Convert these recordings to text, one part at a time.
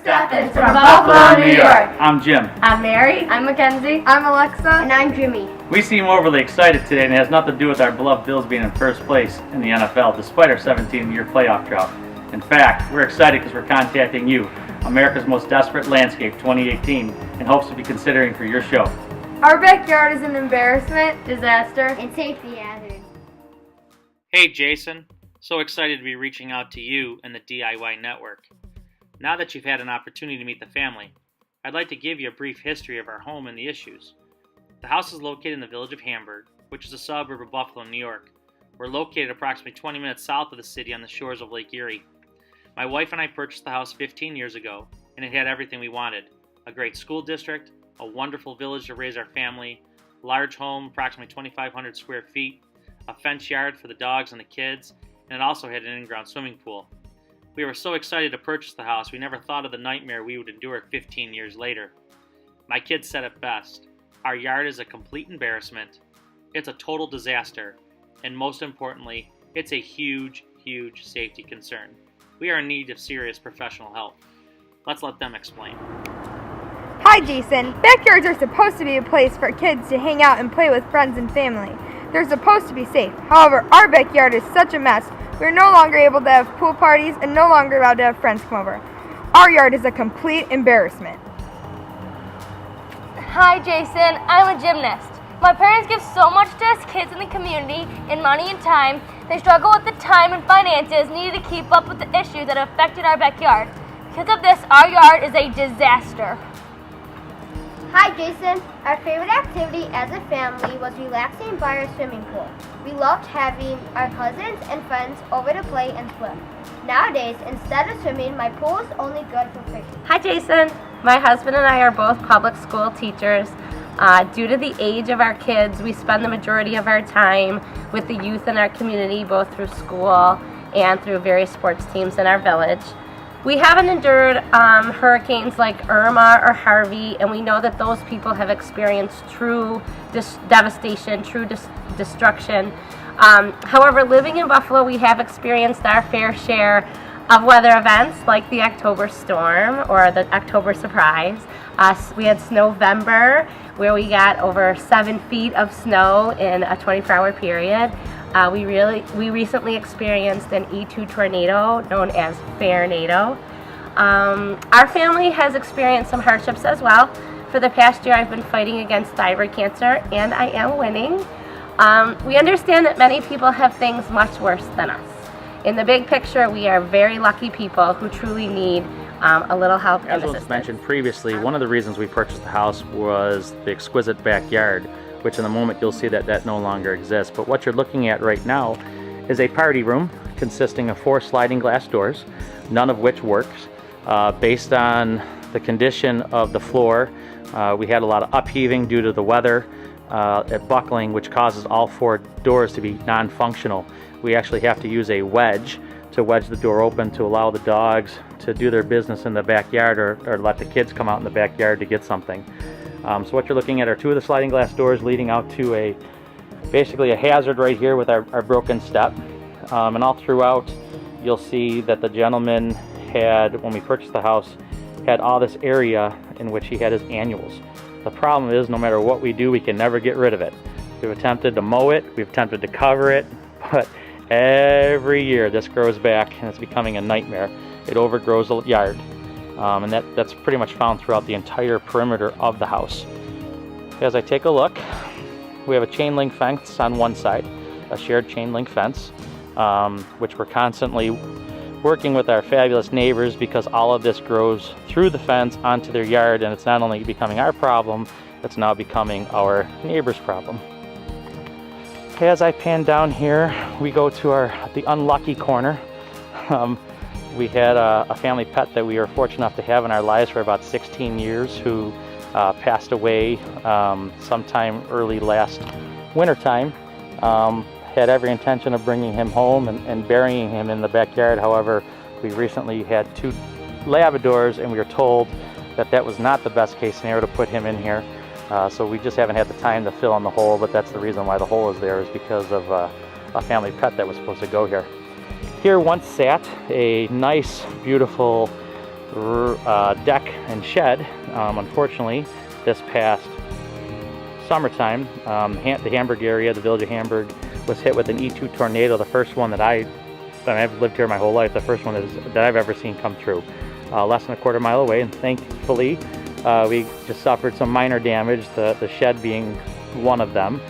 Stephens from Buffalo, New York. I'm Jim. I'm Mary. I'm Mackenzie. I'm Alexa. And I'm Jimmy. We seem overly excited today, and it has nothing to do with our beloved Bills being in first place in the NFL despite our 17-year playoff drought. In fact, we're excited because we're contacting you, America's Most Desperate Landscape 2018, in hopes to be considering for your show. Our backyard is an embarrassment, Disaster. And safety hazard. Hey Jason, so excited to be reaching out to you and the DIY Network. Now that you've had an opportunity to meet the family, I'd like to give you a brief history of our home and the issues. The house is located in the village of Hamburg, which is a suburb of Buffalo, New York. We're located approximately 20 minutes south of the city on the shores of Lake Erie. My wife and I purchased the house 15 years ago, and it had everything we wanted. A great school district, a wonderful village to raise our family, large home, approximately 2,500 square feet, a fenced yard for the dogs and the kids, and it also had an in-ground swimming pool. We were so excited to purchase the house, we never thought of the nightmare we would endure 15 years later. My kids said it best. Our yard is a complete embarrassment. It's a total disaster. And most importantly, it's a huge, huge safety concern. We are in need of serious professional help. Let's let them explain. Hi Jason. Backyards are supposed to be a place for kids to hang out and play with friends and family. They're supposed to be safe. However, our backyard is such a mess. We're no longer able to have pool parties and no longer allowed to have friends come over. Our yard is a complete embarrassment. Hi, Jason. I'm a gymnast. My parents give so much to us kids in the community in money and time. They struggle with the time and finances needed to keep up with the issues that have affected our backyard. Because of this, our yard is a disaster. Hi Jason, our favorite activity as a family was relaxing by our swimming pool. We loved having our cousins and friends over to play and swim. Nowadays, instead of swimming, my pool is only good for fishing. Hi Jason. My husband and I are both public school teachers. Due to the age of our kids, we spend the majority of our time with the youth in our community, both through school and through various sports teams in our village. We haven't endured hurricanes like Irma or Harvey, and we know that those people have experienced true devastation, true destruction. However, living in Buffalo, we have experienced our fair share of weather events like the October storm or the October surprise. We had Snowvember, where we got over 7 feet of snow in a 24-hour period. We recently experienced an E2 tornado known as Fairnado. Our family has experienced some hardships as well. For the past year, I've been fighting against thyroid cancer, and I am winning. We understand that many people have things much worse than us. In the big picture, we are very lucky people who truly need a little help and assistance. As was mentioned previously, one of the reasons we purchased the house was the exquisite backyard, which in a moment you'll see that no longer exists. But what you're looking at right now is a party room consisting of 4 sliding glass doors, none of which works. Based on the condition of the floor, we had a lot of upheaving due to the weather at buckling, which causes all 4 doors to be non-functional. We actually have to use a wedge to wedge the door open to allow the dogs to do their business in the backyard or let the kids come out in the backyard to get something. So what you're looking at are 2 of the sliding glass doors leading out to basically a hazard right here with our broken step. And all throughout you'll see that the gentleman had, when we purchased the house, had all this area in which he had his annuals. The problem is no matter what we do, we can never get rid of it. We've attempted to mow it, we've attempted to cover it, but every year this grows back and it's becoming a nightmare. It overgrows the yard. And that's pretty much found throughout the entire perimeter of the house. As I take a look, we have a chain link fence on one side, a shared chain link fence, which we're constantly working with our fabulous neighbors because all of this grows through the fence onto their yard, and it's not only becoming our problem, it's now becoming our neighbor's problem. As I pan down here, we go to the unlucky corner. We had a family pet that we were fortunate enough to have in our lives for about 16 years who passed away sometime early last wintertime. Had every intention of bringing him home and burying him in the backyard. However, we recently had 2 Labradors and we were told that was not the best case scenario to put him in here. So we just haven't had the time to fill in the hole, but that's the reason why the hole is there, is because of a family pet that was supposed to go here. Here once sat a nice, beautiful deck and shed. Unfortunately, this past summertime, the Hamburg area, the village of Hamburg, was hit with an E2 tornado, the first one that I've lived here my whole life, the first one that I've ever seen come through. Less than a quarter mile away, and thankfully we just suffered some minor damage, the shed being one of them.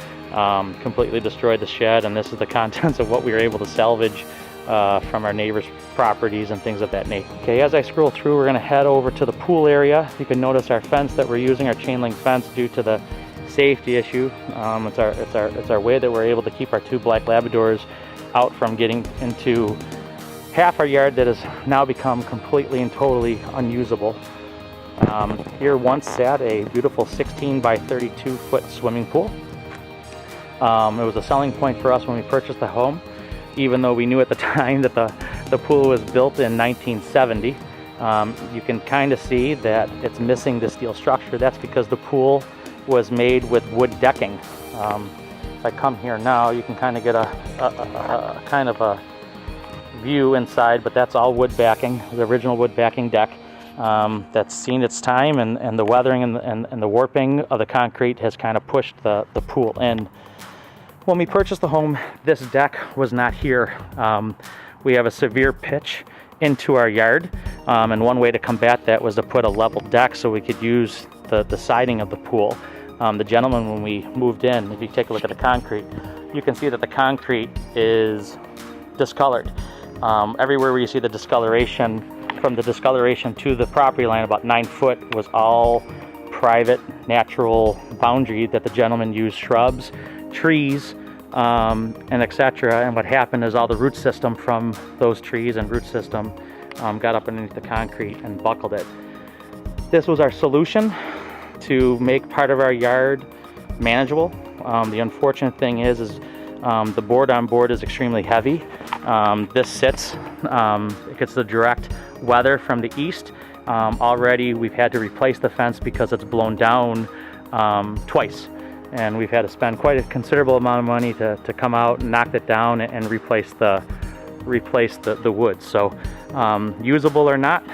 Completely destroyed the shed, and this is the contents of what we were able to salvage from our neighbors' properties and things of that nature. Okay, as I scroll through, we're going to head over to the pool area. You can notice our fence that we're using, our chain link fence, due to the safety issue. It's our way that we're able to keep our two black Labradors out from getting into half our yard that has now become completely and totally unusable. Here once sat a beautiful 16 by 32 foot swimming pool. It was a selling point for us when we purchased the home, even though we knew at the time that the pool was built in 1970. You can kind of see that it's missing the steel structure. That's because the pool was made with wood decking. If I come here now, you can kind of get a kind of a view inside, but that's all wood backing, the original wood backing deck that's seen its time, and the weathering and the warping of the concrete has kind of pushed the pool in. When we purchased the home, this deck was not here. We have a severe pitch into our yard, and one way to combat that was to put a level deck so we could use the siding of the pool. The gentleman, when we moved in, if you take a look at the concrete, you can see that the concrete is discolored. Everywhere where you see the discoloration, from the discoloration to the property line, about 9 foot, was all private, natural boundary that the gentleman used shrubs, trees, and etc. And what happened is all the root system from those trees and root system got up underneath the concrete and buckled it. This was our solution to make part of our yard manageable. The unfortunate thing is the board on board is extremely heavy. This sits, it gets the direct weather from the east. Already we've had to replace the fence because it's blown down twice, and we've had to spend quite a considerable amount of money to come out and knock it down and replace the wood. So usable or not,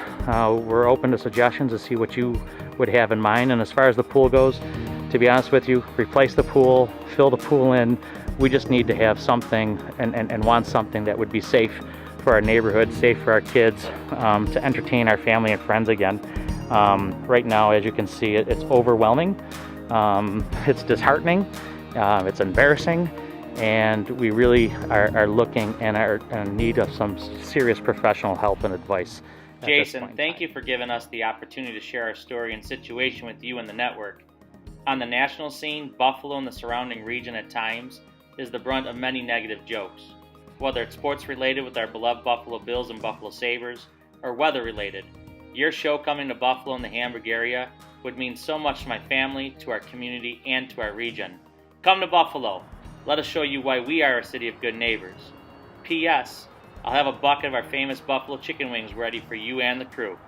we're open to suggestions to see what you would have in mind. And as far as the pool goes, to be honest with you, replace the pool, fill the pool in. We just need to have something and want something that would be safe for our neighborhood, safe for our kids, to entertain our family and friends again. Right now, as you can see, it's overwhelming. It's disheartening. It's embarrassing. And we really are looking and are in need of some serious professional help and advice. Jason, thank you for giving us the opportunity to share our story and situation with you and the network. On the national scene, Buffalo and the surrounding region at times is the brunt of many negative jokes. Whether it's sports related with our beloved Buffalo Bills and Buffalo Sabres, or weather related, your show coming to Buffalo and the Hamburg area would mean so much to my family, to our community, and to our region. Come to Buffalo. Let us show you why we are a city of good neighbors. P.S. I'll have a bucket of our famous Buffalo chicken wings ready for you and the crew.